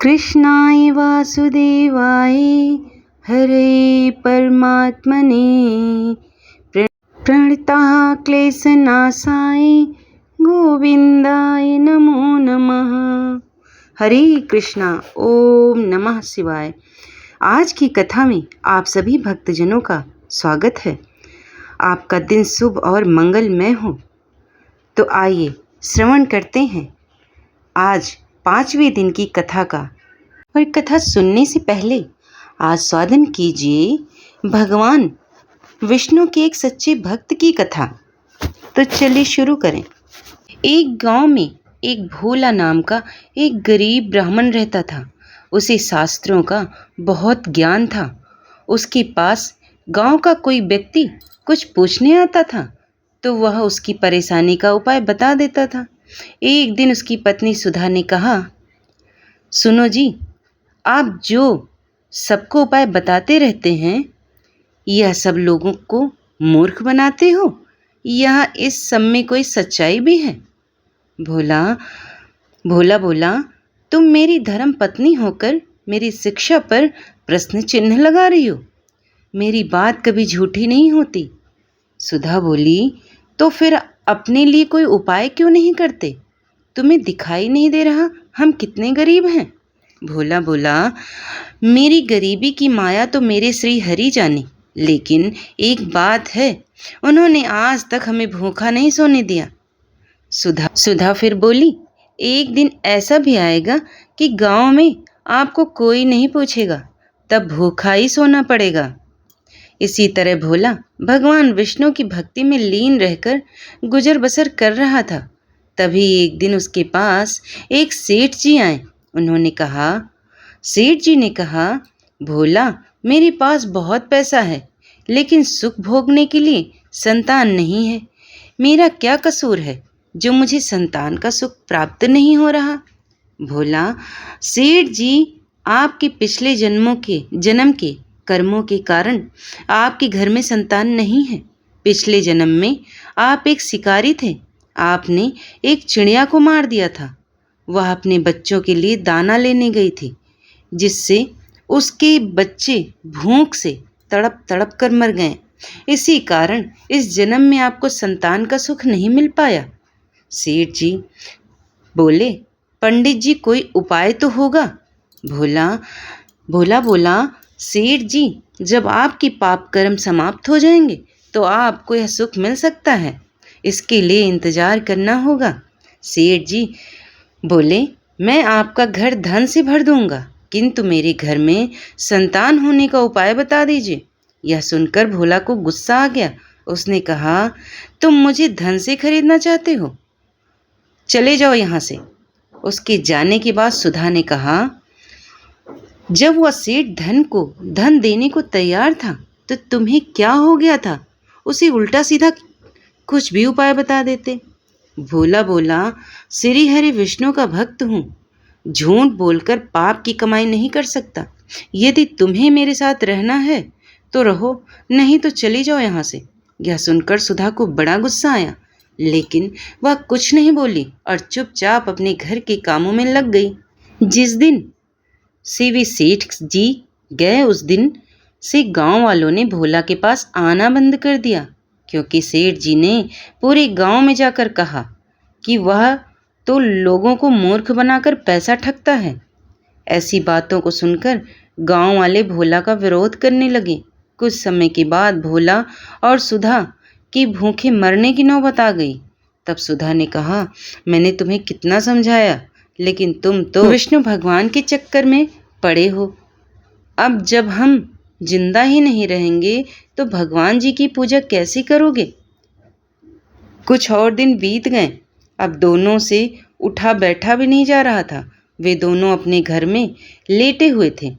कृष्णाय वासुदेवाय हरे परमात्मने प्रणताः क्लेशनाशाय गोविंदाय नमो नमः। हरे कृष्णा। ओम नमः शिवाय। आज की कथा में आप सभी भक्तजनों का स्वागत है। आपका दिन शुभ और मंगलमय हो। तो आइए श्रवण करते हैं आज 5वें दिन की कथा का। और कथा सुनने से पहले आस्वादन कीजिए भगवान विष्णु के एक सच्चे भक्त की कथा। तो चलिए शुरू करें। एक गांव में एक भोला नाम का एक गरीब ब्राह्मण रहता था। उसे शास्त्रों का बहुत ज्ञान था। उसके पास गांव का कोई व्यक्ति कुछ पूछने आता था तो वह उसकी परेशानी का उपाय बता देता था। एक दिन उसकी पत्नी सुधा ने कहा, सुनो जी, आप जो सबको उपाय बताते रहते हैं, यह सब लोगों को मूर्ख बनाते हो या इस सब में कोई सच्चाई भी है? भोला बोला, तुम मेरी धर्म पत्नी होकर मेरी शिक्षा पर प्रश्न चिन्ह लगा रही हो। मेरी बात कभी झूठी नहीं होती। सुधा बोली, तो फिर अपने लिए कोई उपाय क्यों नहीं करते? तुम्हें दिखाई नहीं दे रहा हम कितने गरीब हैं? भोला बोला, मेरी गरीबी की माया तो मेरे श्री हरि जाने, लेकिन एक बात है, उन्होंने आज तक हमें भूखा नहीं सोने दिया। सुधा फिर बोली, एक दिन ऐसा भी आएगा कि गांव में आपको कोई नहीं पूछेगा, तब भूखा ही सोना पड़ेगा। इसी तरह भोला भगवान विष्णु की भक्ति में लीन रहकर गुजर बसर कर रहा था। तभी एक दिन उसके पास एक सेठ जी आए। सेठ जी ने कहा, भोला, मेरे पास बहुत पैसा है, लेकिन सुख भोगने के लिए संतान नहीं है। मेरा क्या कसूर है जो मुझे संतान का सुख प्राप्त नहीं हो रहा? भोला, सेठ जी, आपके पिछले जन्म के कर्मों के कारण आपके घर में संतान नहीं है। पिछले जन्म में आप एक शिकारी थे। आपने एक चिड़िया को मार दिया था। वह अपने बच्चों के लिए दाना लेने गई थी, जिससे उसके बच्चे भूख से तड़प तड़प कर मर गए। इसी कारण इस जन्म में आपको संतान का सुख नहीं मिल पाया। सेठ जी बोले, पंडित जी, कोई उपाय तो होगा? भोला बोला, सेठ जी, जब आपकी पाप कर्म समाप्त हो जाएंगे तो आपको यह सुख मिल सकता है। इसके लिए इंतजार करना होगा। सेठ जी बोले, मैं आपका घर धन से भर दूंगा, किंतु मेरे घर में संतान होने का उपाय बता दीजिए। यह सुनकर भोला को गुस्सा आ गया। उसने कहा, तुम मुझे धन से खरीदना चाहते हो? चले जाओ यहाँ से। उसके जाने के बाद सुधा ने कहा, जब वह सेठ धन देने को तैयार था तो तुम्हें क्या हो गया था? उसे उल्टा सीधा कुछ भी उपाय बता देते। भोला बोला, श्री हरि विष्णु का भक्त हूँ, झूठ बोलकर पाप की कमाई नहीं कर सकता। यदि तुम्हें मेरे साथ रहना है तो रहो, नहीं तो चली जाओ यहाँ से। यह सुनकर सुधा को बड़ा गुस्सा आया, लेकिन वह कुछ नहीं बोली और चुपचाप अपने घर के कामों में लग गई। जिस दिन से वे सेठ जी गए, उस दिन से गांव वालों ने भोला के पास आना बंद कर दिया, क्योंकि सेठ जी ने पूरे गांव में जाकर कहा कि वह तो लोगों को मूर्ख बनाकर पैसा ठगता है। ऐसी बातों को सुनकर गांव वाले भोला का विरोध करने लगे। कुछ समय के बाद भोला और सुधा की भूखे मरने की नौबत आ गई। तब सुधा ने कहा, मैंने तुम्हें कितना समझाया, लेकिन तुम तो विष्णु भगवान के चक्कर में पड़े हो। अब जब हम जिंदा ही नहीं रहेंगे तो भगवान जी की पूजा कैसे करोगे? कुछ और दिन बीत गए। अब दोनों से उठा बैठा भी नहीं जा रहा था। वे दोनों अपने घर में लेटे हुए थे।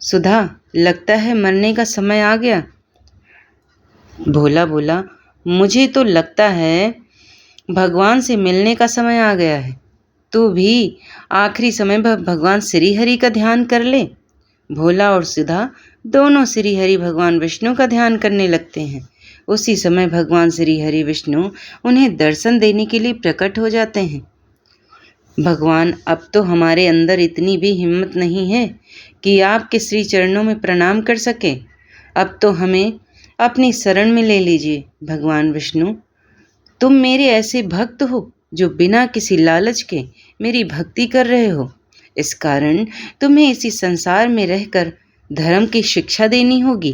सुधा, लगता है मरने का समय आ गया। भोला बोला, मुझे तो लगता है भगवान से मिलने का समय आ गया है। तू भी आखिरी समय भगवान श्री हरि का ध्यान कर ले। भोला और सुधा दोनों श्री हरि भगवान विष्णु का ध्यान करने लगते हैं। उसी समय भगवान श्री हरि विष्णु उन्हें दर्शन देने के लिए प्रकट हो जाते हैं। भगवान, अब तो हमारे अंदर इतनी भी हिम्मत नहीं है कि आपके श्री चरणों में प्रणाम कर सके। अब तो हमें अपनी शरण में ले लीजिए। भगवान विष्णु, तुम मेरे ऐसे भक्त हो जो बिना किसी लालच के मेरी भक्ति कर रहे हो। इस कारण तुम्हें इसी संसार में रहकर धर्म की शिक्षा देनी होगी।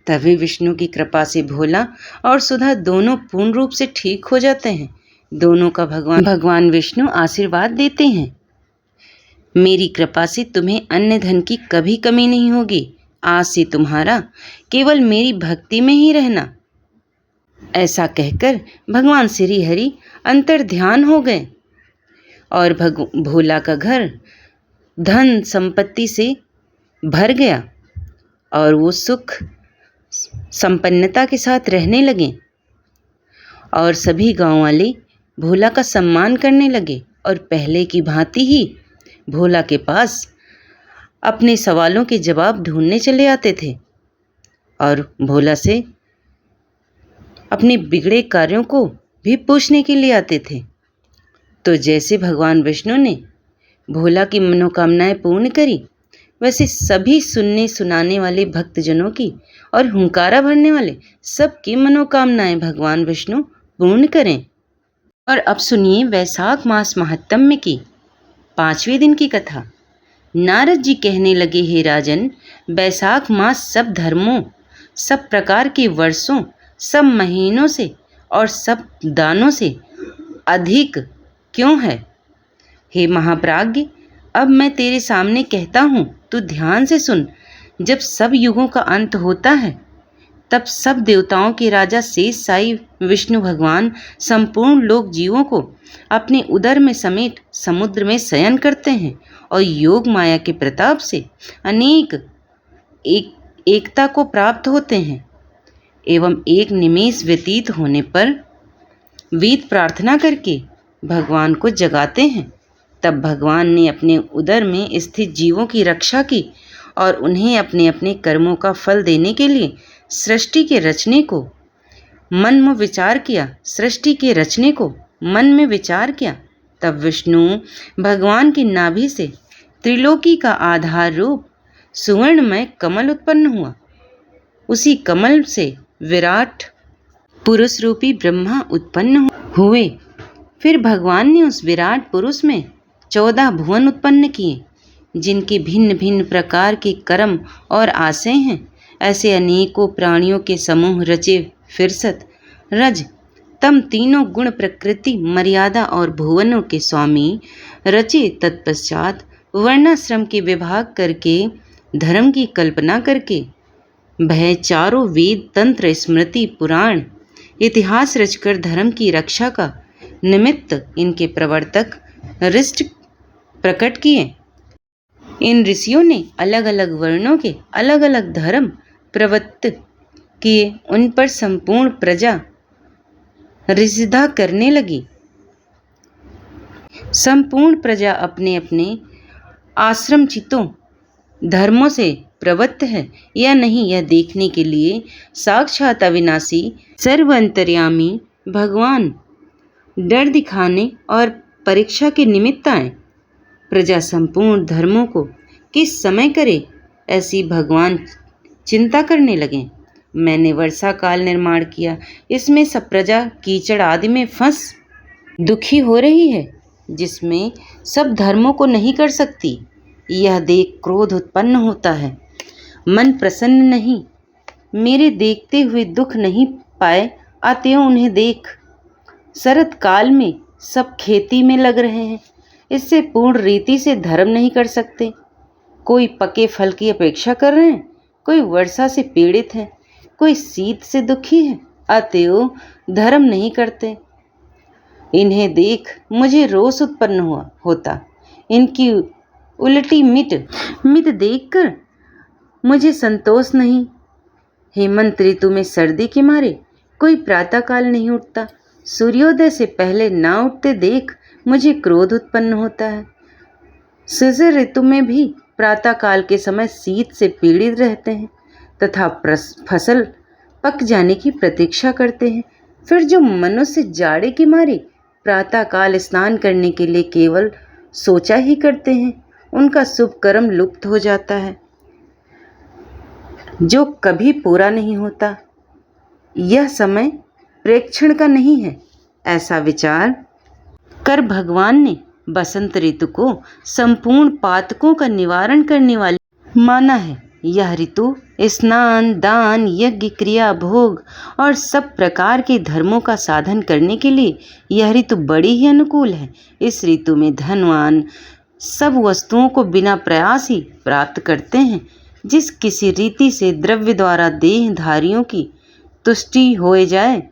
तभी विष्णु की कृपा से भोला और सुधा दोनों पूर्ण रूप से ठीक हो जाते हैं। दोनों का भगवान विष्णु आशीर्वाद देते हैं, मेरी कृपा से तुम्हें अन्य धन की कभी कमी नहीं होगी। आज से तुम्हारा केवल मेरी भक्ति में ही रहना। ऐसा कहकर भगवान श्री हरि अंतर ध्यान हो गए और भोला का घर धन संपत्ति से भर गया और वो सुख संपन्नता के साथ रहने लगे और सभी गांव वाले भोला का सम्मान करने लगे और पहले की भांति ही भोला के पास अपने सवालों के जवाब ढूंढने चले आते थे और भोला से अपने बिगड़े कार्यों को भी पूछने के लिए आते थे। तो जैसे भगवान विष्णु ने भोला की मनोकामनाएं पूर्ण करी, वैसे सभी सुनने सुनाने वाले भक्तजनों की और हुंकारा भरने वाले सबकी मनोकामनाएं भगवान विष्णु पूर्ण करें। और अब सुनिए वैशाख मास महात्म्य की 5वें दिन की कथा। नारद जी कहने लगे, हे राजन, वैशाख मास सब धर्मों, सब प्रकार के वर्षों, सब महीनों से और सब दानों से अधिक क्यों है? हे महाप्राज्ञ, अब मैं तेरे सामने कहता हूँ, तू ध्यान से सुन। जब सब युगों का अंत होता है, तब सब देवताओं के राजा शेष साई विष्णु भगवान संपूर्ण लोक जीवों को अपने उदर में समेट समुद्र में शयन करते हैं और योग माया के प्रताप से अनेक एकता को प्राप्त होते हैं एवं एक निमेष व्यतीत होने पर वेद प्रार्थना करके भगवान को जगाते हैं। तब भगवान ने अपने उदर में स्थित जीवों की रक्षा की और उन्हें अपने अपने कर्मों का फल देने के लिए सृष्टि के रचने को मन में विचार किया। मन में विचार किया। तब विष्णु भगवान की नाभि से त्रिलोकी का आधार रूप सुवर्णमय कमल उत्पन्न हुआ। उसी कमल से विराट पुरुष रूपी ब्रह्मा उत्पन्न हुए। फिर भगवान ने उस विराट पुरुष में 14 भुवन उत्पन्न किए, जिनके भिन्न भिन्न प्रकार के कर्म और आशय हैं। ऐसे अनेकों प्राणियों के समूह रचे फिरसत, रज, तम तीनों गुण प्रकृति, मर्यादा और भुवनों के स्वामी रचे। तत्पश्चात वर्णाश्रम के विभाग करके, धर्म की कल्पना करके, भय चारों वेद, तंत्र, स्मृति, पुराण, इतिहास रचकर धर्म की रक्षा का निमित्त इनके प्रवर्तक ऋषि प्रकट किए। इन ऋषियों ने अलग अलग वर्णों के अलग अलग धर्म प्रवृत्त किए। उन पर संपूर्ण प्रजा रिसिधा करने लगी। संपूर्ण प्रजा अपने अपने आश्रमचितों धर्मों से प्रवृत्त है या नहीं, यह देखने के लिए साक्षात अविनाशी सर्वंतर्यामी भगवान डर दिखाने और परीक्षा के निमित्त आए। प्रजा संपूर्ण धर्मों को किस समय करे, ऐसी भगवान चिंता करने लगे। मैंने वर्षा काल निर्माण किया, इसमें सब प्रजा कीचड़ आदि में फंस दुखी हो रही है, जिसमें सब धर्मों को नहीं कर सकती। यह देख क्रोध उत्पन्न होता है, मन प्रसन्न नहीं, मेरे देखते हुए दुख नहीं पाए, अतएव उन्हें देख। शरत काल में सब खेती में लग रहे हैं, इससे पूर्ण रीति से धर्म नहीं कर सकते। कोई पके फल की अपेक्षा कर रहे हैं, कोई वर्षा से पीड़ित है, कोई शीत से दुखी है, अतएव धर्म नहीं करते। इन्हें देख मुझे रोष उत्पन्न होता। इनकी उल्टी मिट देखकर मुझे संतोष नहीं। हेमंत ऋतु में सर्दी के मारे कोई प्रातःकाल नहीं उठता, सूर्योदय से पहले ना उठते देख मुझे क्रोध उत्पन्न होता है। शिशिर ऋतु में भी प्रातःकाल के समय शीत से पीड़ित रहते हैं तथा फसल पक जाने की प्रतीक्षा करते हैं। फिर जो मनुष्य जाड़े के मारे प्रातःकाल स्नान करने के लिए केवल सोचा ही करते हैं, उनका शुभ कर्म लुप्त हो जाता है, जो कभी पूरा नहीं होता। यह समय प्रेक्षण का नहीं है। ऐसा विचार कर भगवान ने बसंत ऋतु को संपूर्ण पातकों का निवारण करने वाली माना है। यह ऋतु स्नान, दान, यज्ञ, क्रिया, भोग और सब प्रकार के धर्मों का साधन करने के लिए यह ऋतु बड़ी ही अनुकूल है। इस ऋतु में धनवान सब वस्तुओं को बिना प्रयास ही प्राप्त करते हैं। जिस किसी रीति से द्रव्य द्वारा देहधारियों की तुष्टि हो जाए,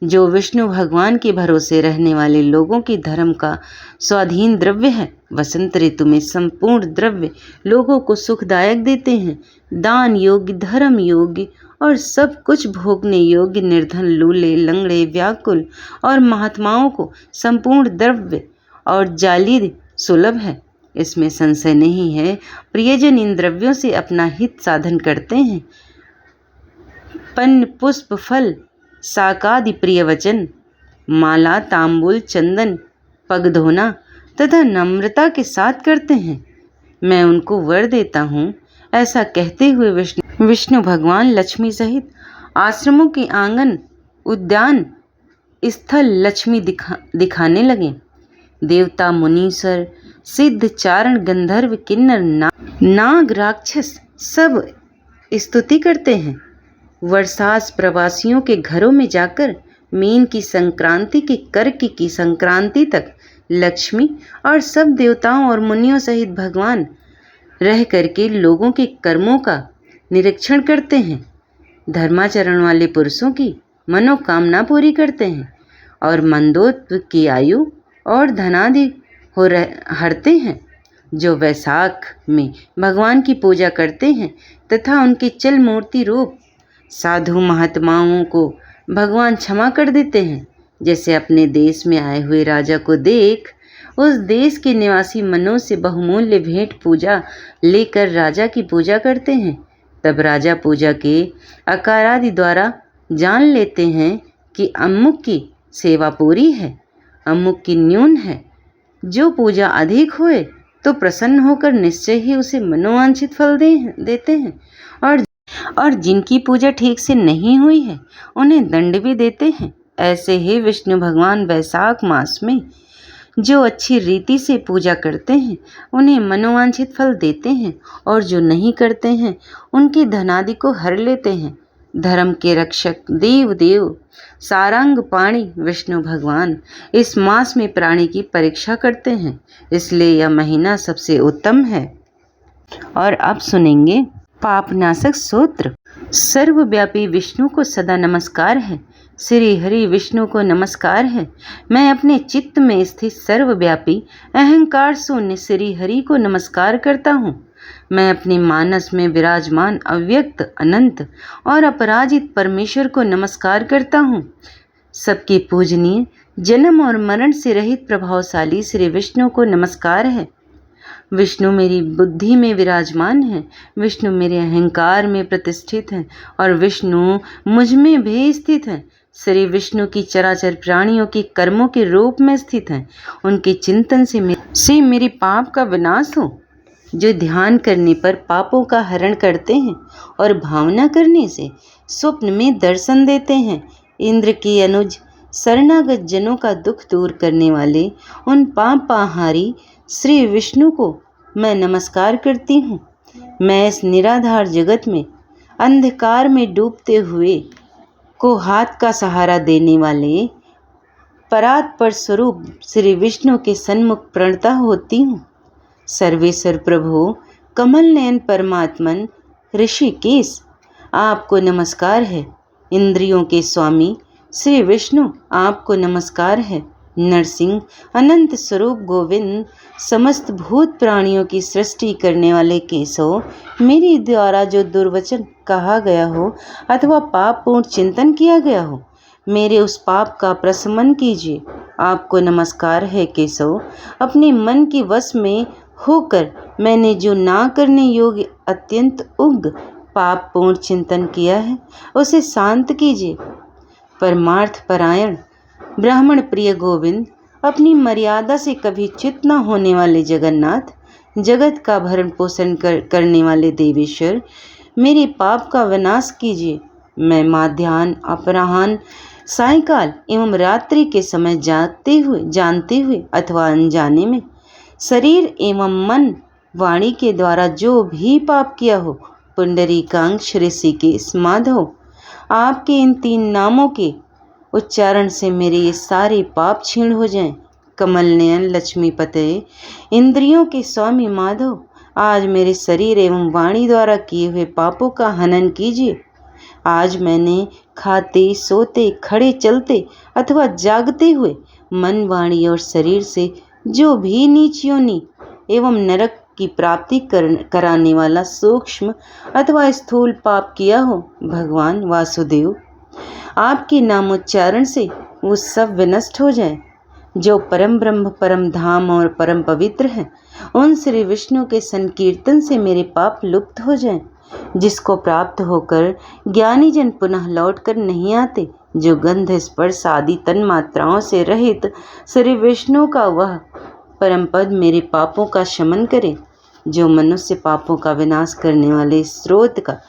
जो विष्णु भगवान के भरोसे रहने वाले लोगों के धर्म का स्वाधीन द्रव्य है। वसंत ऋतु में संपूर्ण द्रव्य लोगों को सुखदायक देते हैं। दान योग्य, धर्म योग्य और सब कुछ भोगने योग्य निर्धन, लूले, लंगड़े, व्याकुल और महात्माओं को संपूर्ण द्रव्य और जाली सुलभ है। इसमें संशय नहीं है। प्रियजन इन द्रव्यों से अपना हित साधन करते हैं। पन्न, पुष्प, फल, शाकादि प्रिय वचन, माला, तांबूल, चंदन, पग धोना तथा नम्रता के साथ करते हैं। मैं उनको वर देता हूँ। ऐसा कहते हुए विष्णु भगवान लक्ष्मी सहित आश्रमों के आंगन, उद्यान स्थल लक्ष्मी दिखाने लगे। देवता, मुनीश्वर, सिद्ध, चारण, गंधर्व, किन्नर, नाग, राक्षस सब स्तुति करते हैं। वर्षास प्रवासियों के घरों में जाकर मीन की संक्रांति के कर्क की संक्रांति तक लक्ष्मी और सब देवताओं और मुनियों सहित भगवान रह करके लोगों के कर्मों का निरीक्षण करते हैं। धर्माचरण वाले पुरुषों की मनोकामना पूरी करते हैं और मंदोत्व की आयु और धनादि हरते हैं। जो वैशाख में भगवान की पूजा करते हैं तथा उनके चल मूर्ति रूप साधु महात्माओं को भगवान क्षमा कर देते हैं। जैसे अपने देश में आए हुए राजा को देख उस देश के निवासी मनों से बहुमूल्य भेंट पूजा लेकर राजा की पूजा करते हैं, तब राजा पूजा के आकारादि द्वारा जान लेते हैं कि अमुक की सेवा पूरी है, अमुक की न्यून है। जो पूजा अधिक होए तो प्रसन्न होकर निश्चय ही उसे मनोवांछित फल देते हैं, और जिनकी पूजा ठीक से नहीं हुई है उन्हें दंड भी देते हैं। ऐसे ही विष्णु भगवान वैशाख मास में जो अच्छी रीति से पूजा करते हैं उन्हें मनोवांछित फल देते हैं, और जो नहीं करते हैं उनकी धनादि को हर लेते हैं। धर्म के रक्षक देव सारंग पाणी विष्णु भगवान इस मास में प्राणी की परीक्षा करते हैं, इसलिए यह महीना सबसे उत्तम है। और अब सुनेंगे पापनाशक सूत्र। सर्वव्यापी विष्णु को सदा नमस्कार है। श्री हरि विष्णु को नमस्कार है। मैं अपने चित्त में स्थित सर्वव्यापी अहंकार शून्य श्री हरि को नमस्कार करता हूँ। मैं अपने मानस में विराजमान अव्यक्त, अनंत और अपराजित परमेश्वर को नमस्कार करता हूँ। सबके पूजनीय, जन्म और मरण से रहित प्रभावशाली श्री विष्णु को नमस्कार है। विष्णु मेरी बुद्धि में विराजमान है, विष्णु मेरे अहंकार में प्रतिष्ठित है और विष्णु मुझ में भी स्थित है। श्री विष्णु की चराचर प्राणियों के कर्मों के रूप में स्थित हैं। उनके चिंतन से मेरे पाप का विनाश हो। जो ध्यान करने पर पापों का हरण करते हैं और भावना करने से स्वप्न में दर्शन देते हैं। इंद्र की अनुज शरणागत जनों का दुख दूर करने वाले उन पापाहारी श्री विष्णु को मैं नमस्कार करती हूँ। मैं इस निराधार जगत में अंधकार में डूबते हुए को हाथ का सहारा देने वाले परात्पर स्वरूप श्री विष्णु के सन्मुख प्रणता होती हूँ। सर्वेश्वर प्रभु कमल नयन परमात्मन ऋषिकेश आपको नमस्कार है। इंद्रियों के स्वामी श्री विष्णु आपको नमस्कार है। नरसिंह अनंत स्वरूप गोविंद समस्त भूत प्राणियों की सृष्टि करने वाले केशव, मेरे द्वारा जो दुर्वचन कहा गया हो अथवा पापपूर्ण चिंतन किया गया हो, मेरे उस पाप का प्रशमन कीजिए। आपको नमस्कार है केशव। अपने मन के वश में होकर मैंने जो ना करने योग्य अत्यंत उग्र पापपूर्ण चिंतन किया है उसे शांत कीजिए। परमार्थ परायण ब्राह्मण प्रिय गोविंद अपनी मर्यादा से कभी च्युत न होने वाले जगन्नाथ, जगत का भरण पोषण करने वाले देवेश्वर, मेरे पाप का विनाश कीजिए। मैं माध्याह्न, अपराह्न, सायंकाल एवं रात्रि के समय जानते हुए अथवा अनजाने में शरीर एवं मन वाणी के द्वारा जो भी पाप किया हो, पुंडरीकाक्ष, ऋषिकेश, माधव, आपके इन 3 नामों के उच्चारण से मेरे ये सारे पाप क्षीण हो जाएं। कमल नयन लक्ष्मीपते, इंद्रियों के स्वामी माधव, आज मेरे शरीर एवं वाणी द्वारा किए हुए पापों का हनन कीजिए। आज मैंने खाते, सोते, खड़े चलते अथवा जागते हुए मन, वाणी और शरीर से जो भी नीच योनि एवं नरक की प्राप्ति कराने वाला सूक्ष्म अथवा स्थूल पाप किया हो, भगवान वासुदेव, आपके नामोच्चारण से वो सब विनष्ट हो जाए। जो परम ब्रह्म, परम धाम और परम पवित्र हैं, उन श्री विष्णु के संकीर्तन से मेरे पाप लुप्त हो जाएं, जिसको प्राप्त होकर ज्ञानी जन पुनः लौट कर नहीं आते। जो गंध, स्पर्श आदि तन मात्राओं से रहित श्री विष्णु का वह परम पद मेरे पापों का शमन करे। जो मनुष्य पापों का विनाश करने वाले स्रोत का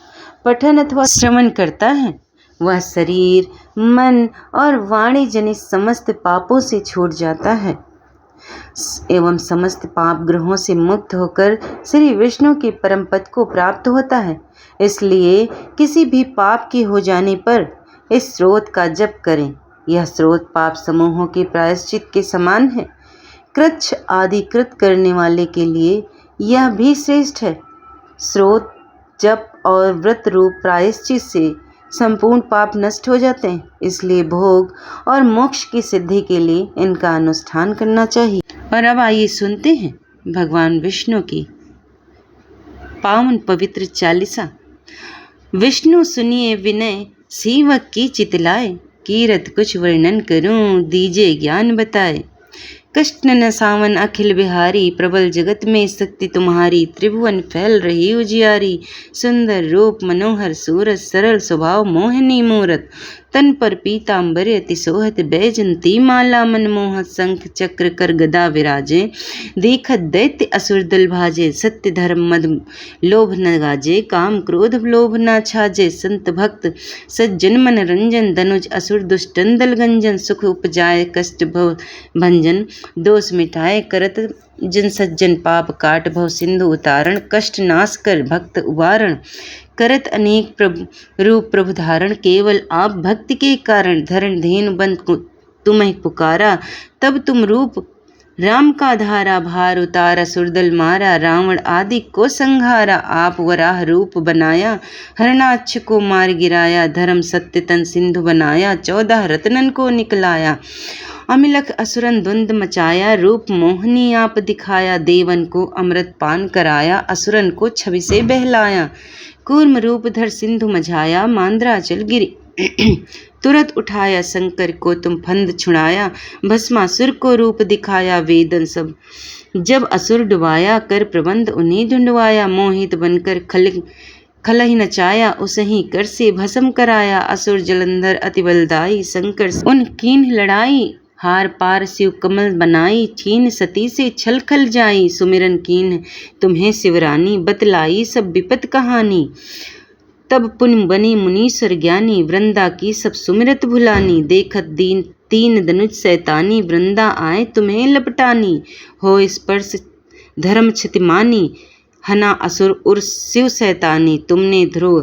पठन अथवा श्रवण करता है, वह शरीर, मन और वाणी जनित समस्त पापों से छूट जाता है एवं समस्त पाप ग्रहों से मुक्त होकर श्री विष्णु के परम पद को प्राप्त होता है। इसलिए किसी भी पाप के हो जाने पर इस स्रोत का जप करें। यह स्रोत पाप समूहों के प्रायश्चित के समान है। कृच्छ आदि कृत करने वाले के लिए यह भी श्रेष्ठ है। स्रोत, जप और व्रत रूप प्रायश्चित से संपूर्ण पाप नष्ट हो जाते हैं। इसलिए भोग और मोक्ष की सिद्धि के लिए इनका अनुष्ठान करना चाहिए। और अब आइए सुनते हैं भगवान विष्णु की पावन पवित्र चालीसा। विष्णु सुनिए विनय, सेवक की चितलाए, कीरत कुछ वर्णन करूं, दीजिए ज्ञान बताए। कष्ट न सावन अखिल बिहारी, प्रबल जगत में शक्ति तुम्हारी, त्रिभुवन फैल रही उजियारी। सुंदर रूप मनोहर सूरत, सरल स्वभाव मोहिनी मूरत, तन पर पीताम्बर अति सोहत, बैजंती माला मनमोहत, शंख चक्र कर गदा विराजे। देखत दैत्य असुर दल भाजे, सत्य धर्म मद लोभ न गाजे, काम क्रोध लोभ न छाजे। संत भक्त सज्जन मन रंजन, धनुज असुर दुष्टन दल गंजन। सुख उपजाए कष्ट भव भंजन, दोष मिटाए करत जन सज्जन। पाप काट भव सिंधु उतारण, कष्ट नाश कर भक्त उबारण। करत अनेक रूप प्रभु धारण, केवल आप भक्ति के कारण। धरण धेनु बंद तुम्हें पुकारा, तब तुम रूप राम का धारा। भार उतारा सुरदल मारा, रावण आदि को संहारा। आप वराह रूप बनाया, हरणाक्ष को मार गिराया। धर्म सत्य तन सिंधु बनाया, 14 रत्नन को निकलाया। अमिलख असुरन द्वंद मचाया, रूप मोहनी आप दिखाया। देवन को अमृत पान कराया, असुरन को छवि से बहलाया। कूर्म रूप धर सिंधु मझाया, मांद्राचल गिरी तुरंत उठाया। शंकर को तुम फंद छुड़ाया, भस्मासुर को रूप दिखाया। वेदन सब जब असुर डुबाया, कर प्रबंध उन्हें ढूंढवाया। मोहित बनकर खलहि नचाया, उसही कर से भस्म कराया। असुर जलंधर अति बलदाई, शंकर उन कीन लड़ाई। हार पार शिव कमल बनाई, छीन सती से छल खल जाई। सुमिरन कीन तुम्हें शिवरानी, बतलाई सब विपत कहानी। तब पुन बनी मुनीश्वर ज्ञानी, वृंदा की सब सुमिरत भुलानी। देखत दीन 3 धनुष शैतानी, वृंदा आए तुम्हें लपटानी। हो स्पर्श धर्म क्षतिमानी, हना असुर उर शिव शैतानी। तुमने ध्रुव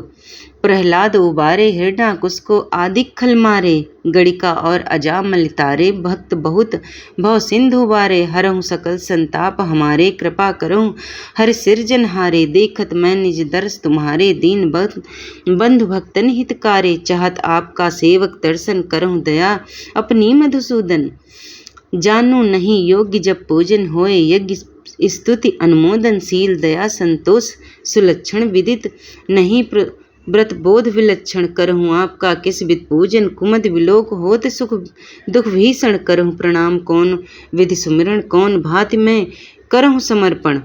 प्रहलाद उबारे, हिरण्याकुश को आदि खल मारे। गणिका और अजामल तारे, भक्त बहुत भव सिंधु बारे। हरहु सकल संताप हमारे, कृपा करहु हर सिरजनहारे। देखत मैं निज दर्श तुम्हारे, दीन बंधु भक्तन हितकारे। चाहत आपका सेवक दर्शन करहु दया अपनी मधुसूदन। जानू नहीं योग्य जब पूजन होए, यज्ञ स्तुति अनुमोदनशील। दया संतोष सुलक्षण विदित नहीं, व्रत बोध विलक्षण। करहूँ आपका किस विध पूजन, कुमद विलोक होत सुख दुख भीषण। करहूँ प्रणाम कौन विधि सुमिरन, कौन भांति मैं करहूँ समर्पण।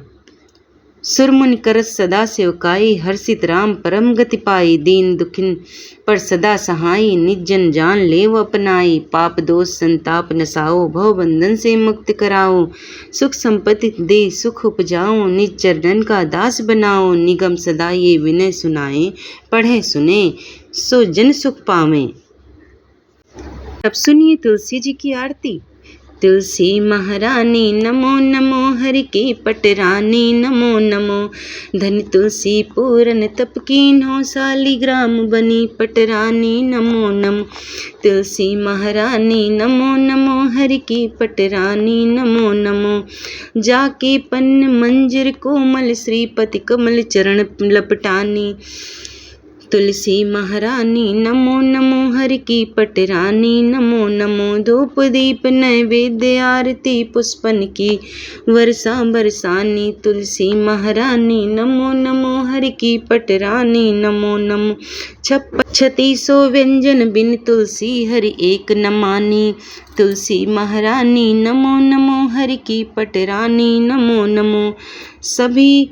सुरमुनि करत सदा सेवकाई, हर्षित राम परम गति पाई। दीन दुखिन पर सदा सहाई, निज जन जान लेव अपनाई। पाप दोष संताप नसाओ, भव बंधन से मुक्त कराओ। सुख संपत्ति दे सुख उपजाओ, निज चरणन का दास बनाओ। निगम सदा ये विनय सुनाए, पढ़े सुने सो जन सुख पावें। अब सुनिए तुलसी जी की आरती। तुलसी महारानी नमो नमो, हरि की पटरानी नमो नमो। धन तुलसी पूरन तप कीन्हो, शालिग्राम बनी पटरानी नमो नमो। तुलसी महारानी नमो नमो, हरि की पटरानी नमो नमो। जाके पन्न मंजर कोमल, श्रीपति कमल चरण लपटानी। तुलसी महारानी नमो नमो, हरि की पटरानी नमो नमो। धूप दीप नैवेद्य आरती, पुष्पन की वर्षा बरसानी। तुलसी महारानी नमो नमो, हरि की पटरानी नमो नमो। 36 व्यंजन बिन तुलसी, हरि एक न मानी। तुलसी महारानी नमो नमो, हरि की पटरानी नमो नमो। सभी